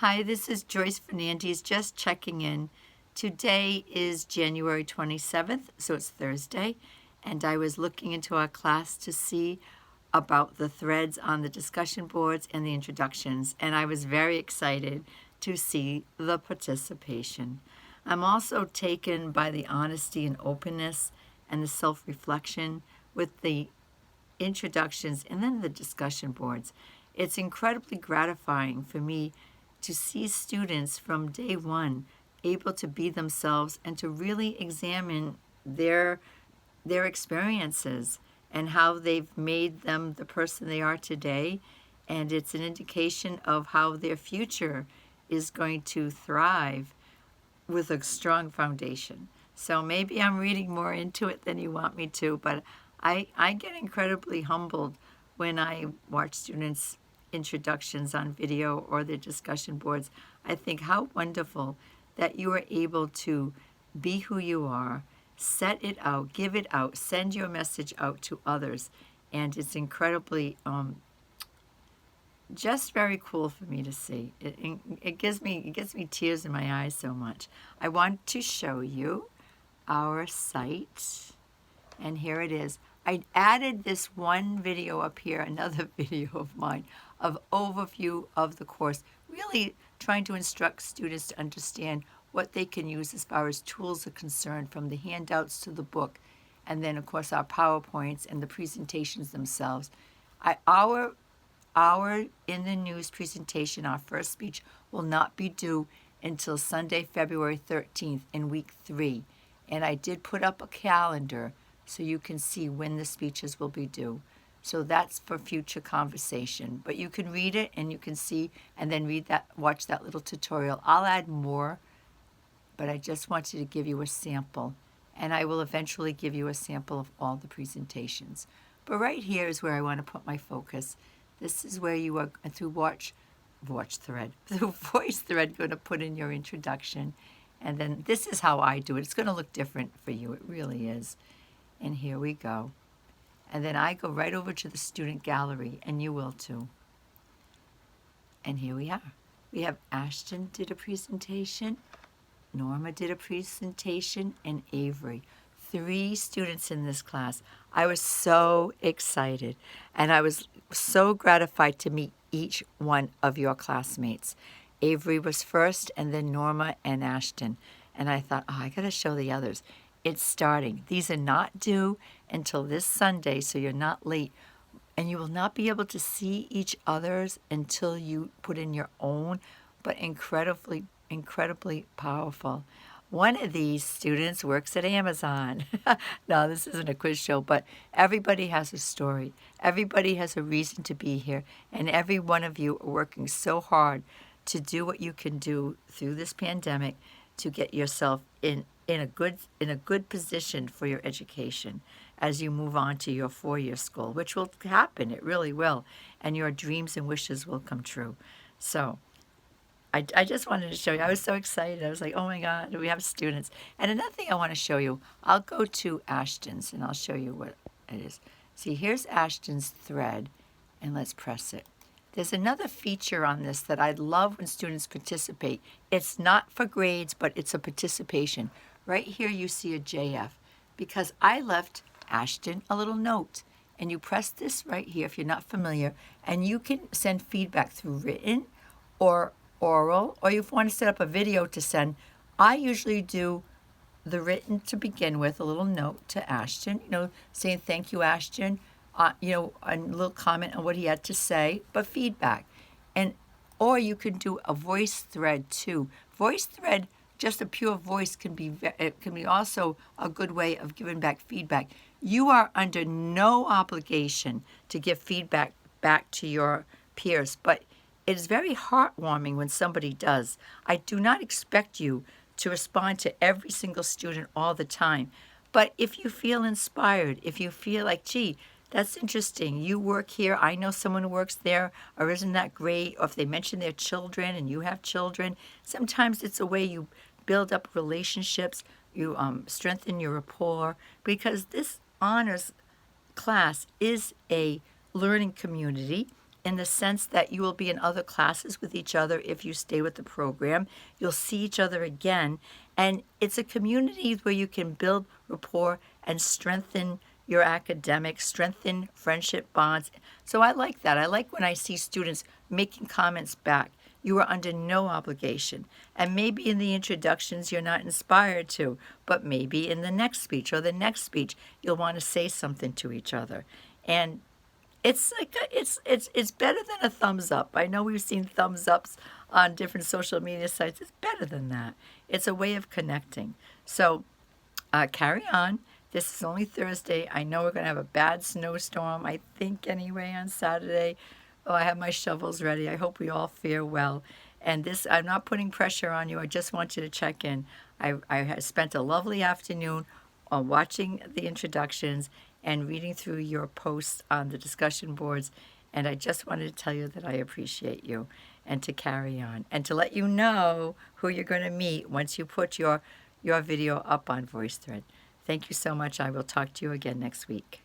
Hi, this is Joyce Fernandez just checking in. Today is January 27th, so it's Thursday, and I was looking into our class to see about the threads on the discussion boards and the introductions, and I was very excited to see the participation. I'm also taken by the honesty and openness and the self-reflection with the introductions and then the discussion boards. It's incredibly gratifying for me to see students from day one able to be themselves and to really examine their experiences and how they've made them the person they are today. And it's an indication of how their future is going to thrive with a strong foundation. So maybe I'm reading more into it than you want me to, but I get incredibly humbled when I watch students' introductions on video or their discussion boards. I think how wonderful that you are able to be who you are, set it out, give it out, send your message out to others. And it's incredibly just very cool for me to see. It gives me tears in my eyes so much. I want to show you our site, and here it is. I added this one video up here, another video of mine, of overview of the course, really trying to instruct students to understand what they can use as far as tools are concerned, from the handouts to the book, and then of course our PowerPoints and the presentations themselves. Our in the news presentation, our first speech, will not be due until Sunday, February 13th in week 3. And I did put up a calendar so you can see when the speeches will be due. So that's for future conversation. But you can read it and you can see, and then watch that little tutorial. I'll add more, but I just wanted to give you a sample. And I will eventually give you a sample of all the presentations. But right here is where I want to put my focus. This is where you are, through voice thread, going to put in your introduction. And then this is how I do it. It's going to look different for you. It really is. And here we go. And then I go right over to the student gallery, and you will too. And here we are. We have Ashton did a presentation, Norma did a presentation, and Avery. 3 students in this class. I was so excited, and I was so gratified to meet each one of your classmates. Avery was first, and then Norma and Ashton. And I thought, I got to show the others. It's starting. These are not due until this Sunday, so you're not late. And you will not be able to see each other's until you put in your own, but incredibly, incredibly powerful. One of these students works at Amazon. No, this isn't a quiz show, but everybody has a story. Everybody has a reason to be here, and every one of you are working so hard to do what you can do through this pandemic to get yourself in a good position for your education as you move on to your 4-year school, which will happen. It really will, and your dreams and wishes will come true. So I just wanted to show you. I was so excited. I was like, oh my God, we have students. And another thing I want to show you, I'll go to Ashton's and I'll show you what it is. See, here's Ashton's thread, and let's press it. There's another feature on this that I love when students participate. It's not for grades, but it's a participation. Right here you see a JF, because I left Ashton a little note. And you press this right here if you're not familiar, and you can send feedback through written or oral, or if you want to set up a video to send. I usually do the written to begin with, a little note to Ashton, saying thank you, Ashton, a little comment on what he had to say, but feedback. Or you can do a voice thread too. Voice thread, just a pure voice, can be also a good way of giving back feedback. You are under no obligation to give feedback back to your peers, but it is very heartwarming when somebody does. I do not expect you to respond to every single student all the time. But if you feel inspired, if you feel like, gee, that's interesting, you work here, I know someone who works there, or isn't that great? Or if they mention their children and you have children, sometimes it's a way you build up relationships, you strengthen your rapport, because this honors class is a learning community. in the sense that you will be in other classes with each other if you stay with the program. You'll see each other again. And it's a community where you can build rapport and strengthen your academics, strengthen friendship bonds. So I like that. I like when I see students making comments back. You are under no obligation. And maybe in the introductions you're not inspired to, but maybe in the next speech or the next speech you'll want to say something to each other. And it's like it's better than a thumbs up. I know we've seen thumbs ups on different social media sites. It's better than that. It's a way of connecting. So carry on. This is only Thursday. I know we're going to have a bad snowstorm, I think, anyway, on Saturday. Oh, I have my shovels ready. I hope we all fare well. And this, I'm not putting pressure on you. I just want you to check in. I had spent a lovely afternoon on watching the introductions and reading through your posts on the discussion boards. And I just wanted to tell you that I appreciate you and to carry on and to let you know who you're going to meet once you put your video up on VoiceThread. Thank you so much. I will talk to you again next week.